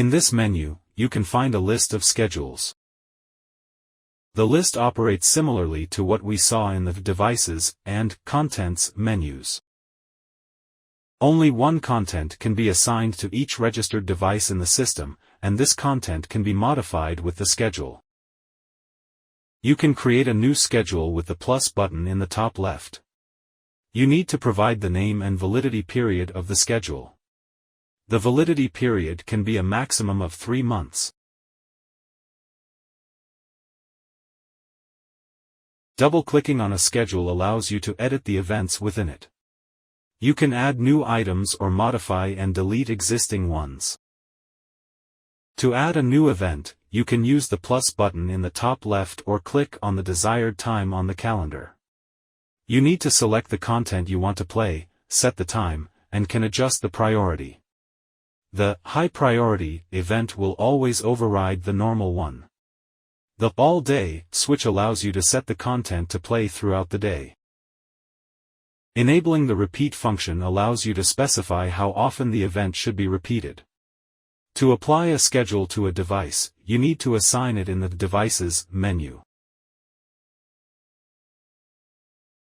In this menu, you can find a list of schedules. The list operates similarly to what we saw in the Devices and Contents menus. Only one content can be assigned to each registered device in the system, and this content can be modified with the schedule. You can create a new schedule with the plus button in the top left. You need to provide the name and validity period of the schedule. The validity period can be a maximum of 3 months. Double-clicking on a schedule allows you to edit the events within it. You can add new items or modify and delete existing ones. To add a new event, you can use the plus button in the top left or click on the desired time on the calendar. You need to select the content you want to play, set the time, and can adjust the priority. The high priority event will always override the normal one. The All Day switch allows you to set the content to play throughout the day. Enabling the repeat function allows you to specify how often the event should be repeated. To apply a schedule to a device, you need to assign it in the Devices menu.